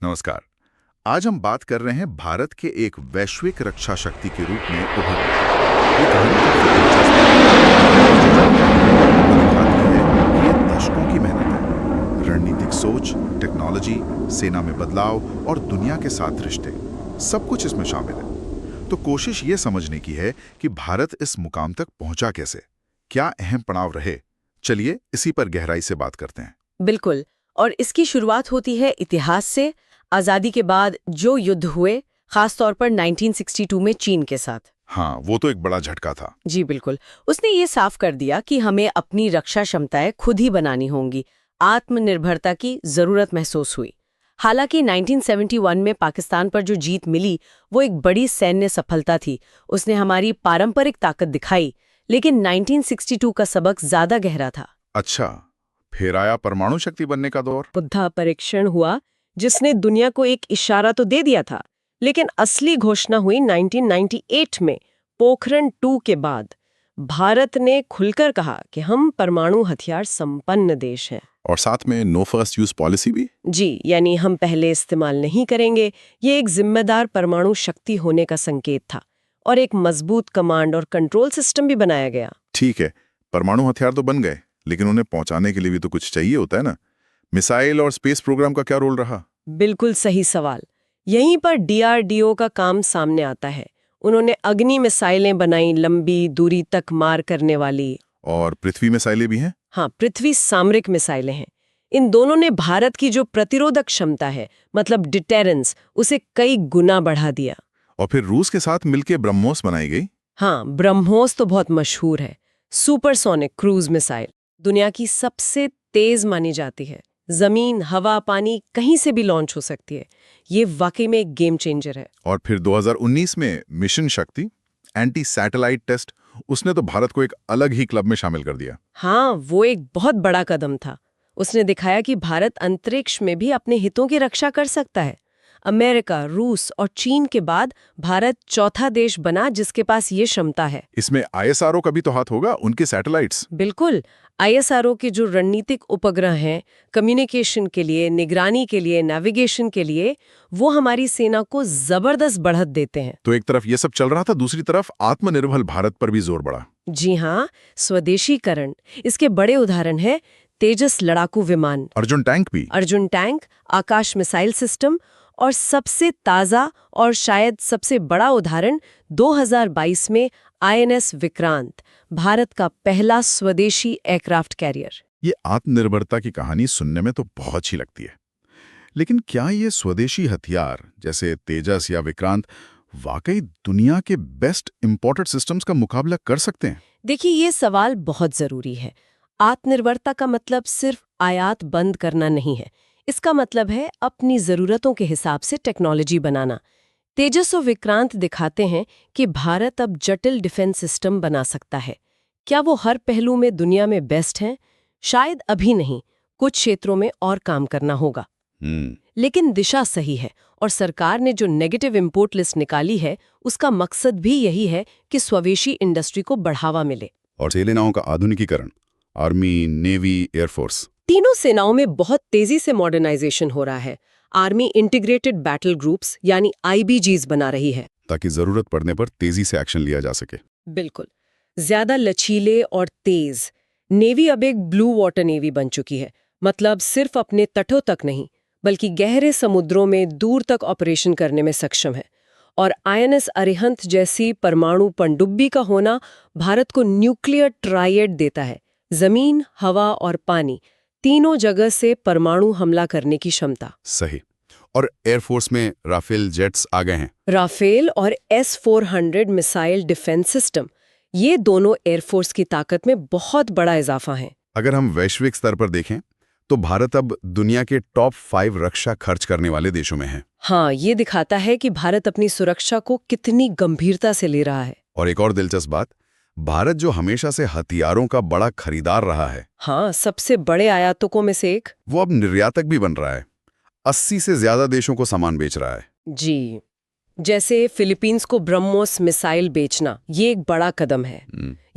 नमस्कार। आज हम बात कर रहे हैं भारत के एक वैश्विक रक्षा शक्ति के रूप में उभरने की। ये कहानी काफी दिलचस्प है। वो दिखाती है कि ये दशकों की मेहनत है। रणनीतिक सोच, टेक्नोलॉजी, सेना में बदलाव और दुनिया के साथ रिश्ते, सब कुछ इसमें शामिल है। तो कोशिश ये समझने की है कि भारत इस मुकाम तक पहुंचा कैसे, क्या अहम पड़ाव रहे। चलिए इसी पर गहराई से बात करते हैं। बिल्कुल। और इसकी शुरुआत होती है इतिहास से। आजादी के बाद जो युद्ध हुए, खासतौर पर 1962 में चीन के साथ। हाँ, वो तो एक बड़ा झटका था। जी बिल्कुल। उसने ये साफ कर दिया कि हमें अपनी रक्षा क्षमताएं खुद ही बनानी होंगी। आत्मनिर्भरता की जरूरत महसूस हुई। हालांकि 1971 में पाकिस्तान पर जो जीत मिली वो एक बड़ी सैन्य सफलता थी। उसने हमारी पारंपरिक ताकत दिखाई, लेकिन 1962 का सबक ज्यादा गहरा था। अच्छा, फिर आया परमाणु शक्ति बनने का दौर। बुद्धा परीक्षण हुआ, जिसने दुनिया को एक इशारा तो दे दिया था, लेकिन असली घोषणा हुई 1998 में, पोखरण 2 के बाद। भारत ने खुलकर कहा कि हम परमाणु हथियार संपन्न देश हैं। और साथ में नो फर्स्ट यूज पॉलिसी भी। जी, यानी हम पहले इस्तेमाल नहीं करेंगे। ये एक जिम्मेदार परमाणु शक्ति होने का संकेत था। और एक मजबूत कमांड और कंट्रोल सिस्टम भी बनाया गया। ठीक है, परमाणु हथियार तो बन गए, लेकिन उन्हें पहुंचाने के लिए भी तो कुछ चाहिए होता है ना। मिसाइल और स्पेस प्रोग्राम का क्या रोल रहा? बिल्कुल सही सवाल। यहीं पर डीआरडीओ का काम सामने आता है। उन्होंने अग्नि मिसाइलें बनाई, लंबी दूरी तक मार करने वाली। और पृथ्वी मिसाइलें भी हैं। हाँ, पृथ्वी सामरिक मिसाइलें हैं। इन दोनों ने भारत की जो प्रतिरोधक क्षमता है, मतलब डिटेरेंस, उसे कई गुना बढ़ा दिया। और फिर रूस के साथ मिलकर ब्रह्मोस बनाई गई। हाँ, ब्रह्मोस तो बहुत मशहूर है। सुपरसोनिक क्रूज मिसाइल दुनिया की सबसे तेज मानी जाती है। जमीन, हवा, पानी कहीं से भी लॉन्च हो सकती है। ये वाकई में एक गेम चेंजर है। और फिर 2019 में मिशन शक्ति, एंटी सैटेलाइट टेस्ट, उसने तो भारत को एक अलग ही क्लब में शामिल कर दिया। हाँ, वो एक बहुत बड़ा कदम था। उसने दिखाया कि भारत अंतरिक्ष में भी अपने हितों की रक्षा कर सकता है। अमेरिका, रूस और चीन के बाद भारत चौथा देश बना जिसके पास ये क्षमता है। इसमें आईएसआरओ का भी तो हाथ होगा, उनके सैटेलाइट्स। बिल्कुल। आईएसआरओ के जो रणनीतिक उपग्रह हैं, कम्युनिकेशन के लिए, निगरानी के लिए, नेविगेशन के लिए, वो हमारी सेना को जबरदस्त बढ़त देते हैं। तो एक तरफ ये सब चल रहा था, दूसरी तरफ आत्मनिर्भर भारत पर भी जोर बढ़ा। जी हाँ, स्वदेशीकरण। इसके बड़े उदाहरण है तेजस लड़ाकू विमान, अर्जुन टैंक भी। अर्जुन टैंक, आकाश मिसाइल सिस्टम, और सबसे ताज़ा और शायद सबसे बड़ा उदाहरण 2022 में आईएनएस विक्रांत, भारत का पहला स्वदेशी एयरक्राफ्ट कैरियर। ये आत्मनिर्भरता की कहानी सुनने में तो बहुत अच्छी लगती है, लेकिन क्या ये स्वदेशी हथियार जैसे तेजस या विक्रांत वाकई दुनिया के बेस्ट इंपोर्टेड सिस्टम्स का मुकाबला कर सकते हैं? देखिए, ये सवाल बहुत जरूरी है। आत्मनिर्भरता का मतलब सिर्फ आयात बंद करना नहीं है। इसका मतलब है अपनी जरूरतों के हिसाब से टेक्नोलॉजी बनाना। तेजस और विक्रांत दिखाते हैं कि भारत अब जटिल डिफेंस सिस्टम बना सकता है। क्या वो हर पहलू में दुनिया में बेस्ट हैं? शायद अभी नहीं, कुछ क्षेत्रों में और काम करना होगा। लेकिन दिशा सही है, और सरकार ने जो नेगेटिव इंपोर्ट लिस्ट निकाली है उसका मकसद भी यही है कि स्वदेशी इंडस्ट्री को बढ़ावा मिले। और सेनाओं का आधुनिकीकरण, आर्मी, नेवी, एयरफोर्स, तीनों सेनाओं में बहुत तेजी से मॉडर्नाइजेशन हो रहा है। आर्मी इंटीग्रेटेड बैटल ग्रुप्स यानी आईबीजीज बना रही है, ताकि जरूरत पड़ने पर तेजी से एक्शन लिया जा सके। बिल्कुल, ज्यादा लचीले और तेज। नेवी अब एक ब्लू वाटर नेवी बन चुकी है, मतलब सिर्फ अपने तटों तक नहीं बल्कि गहरे समुद्रों में दूर तक ऑपरेशन करने में सक्षम है। और आईएनएस अरिहंत जैसी परमाणु पनडुब्बी का होना भारत को न्यूक्लियर ट्रायड देता है। जमीन, हवा और पानी, तीनों जगह से परमाणु हमला करने की क्षमता। सही। और एयरफोर्स में राफेल जेट्स आ गए हैं। राफेल और S-400 मिसाइल डिफेंस सिस्टम, ये दोनों एयरफोर्स की ताकत में बहुत बड़ा इजाफा है। अगर हम वैश्विक स्तर पर देखें तो भारत अब दुनिया के टॉप 5 रक्षा खर्च करने वाले देशों में है। हाँ, ये दिखाता है कि भारत अपनी सुरक्षा को कितनी गंभीरता से ले रहा है। और एक और दिलचस्प बात, भारत जो हमेशा से हथियारों का बड़ा खरीदार रहा है, हाँ, सबसे बड़े आयातकों में से एक, वो अब निर्यातक भी बन रहा है। 80 से ज्यादा देशों को सामान बेच रहा है। जी। जैसे फिलीपींस को ब्रह्मोस मिसाइल बेचना, ये एक बड़ा कदम है।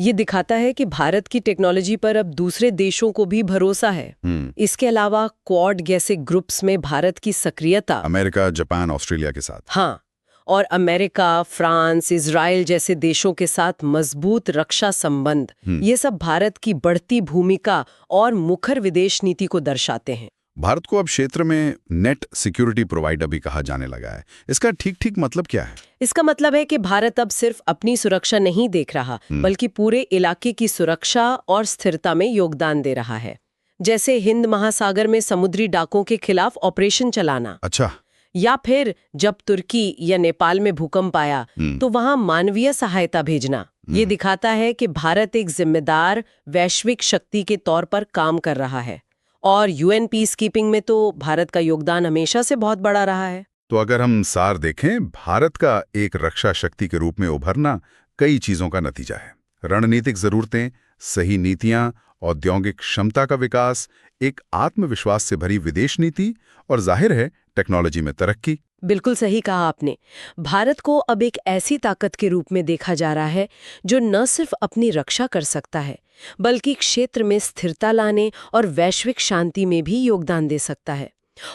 ये दिखाता है कि भारत की टेक्नोलॉजी पर अब दूसरे देशों को भी भरोसा है। इसके अलावा क्वाड जैसे ग्रुप्स में भारत की सक्रियता, अमेरिका, जापान, ऑस्ट्रेलिया के साथ। हाँ, और अमेरिका, फ्रांस, इजराइल जैसे देशों के साथ मजबूत रक्षा संबंध, ये सब भारत की बढ़ती भूमिका और मुखर विदेश नीति को दर्शाते हैं। भारत को अब क्षेत्र में नेट सिक्योरिटी प्रोवाइडर भी कहा जाने लगा है। इसका ठीक मतलब क्या है? इसका मतलब है कि भारत अब सिर्फ अपनी सुरक्षा नहीं देख रहा, बल्कि पूरे इलाके की सुरक्षा और स्थिरता में योगदान दे रहा है। जैसे हिंद महासागर में समुद्री डाकों के खिलाफ ऑपरेशन चलाना। अच्छा। या फिर जब तुर्की या नेपाल में भूकंप आया तो वहां मानवीय सहायता भेजना। ये दिखाता है कि भारत एक जिम्मेदार वैश्विक शक्ति के तौर पर काम कर रहा है। और यूएन पीस कीपिंग में तो भारत का योगदान हमेशा से बहुत बड़ा रहा है। तो अगर हम सार देखें, भारत का एक रक्षा शक्ति के रूप में उभरना कई चीजों का नतीजा है। रणनीतिक जरूरतें, सही नीतियां, औद्योगिक क्षमता का विकास, एक आत्मविश्वास से भरी विदेश नीति और जाहिर है टेक्नोलॉजी में तरक्की। बिल्कुल सही कहा आपने। भारत को अब एक ऐसी ताकत के रूप में देखा जा रहा है जो न सिर्फ अपनी रक्षा कर सकता है, बल्कि क्षेत्र में स्थिरता लाने और वैश्विक शांति में भी योगदान दे सकता है।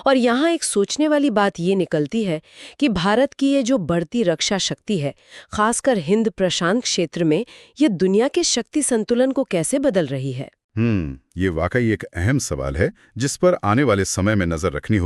और यहाँ एक सोचने वाली बात ये निकलती है कि भारत की ये जो बढ़ती रक्षा शक्ति है, खासकर हिंद प्रशांत क्षेत्र में, ये दुनिया के शक्ति संतुलन को कैसे बदल रही है। ये वाकई एक अहम सवाल है जिस पर आने वाले समय में नजर रखनी होगी।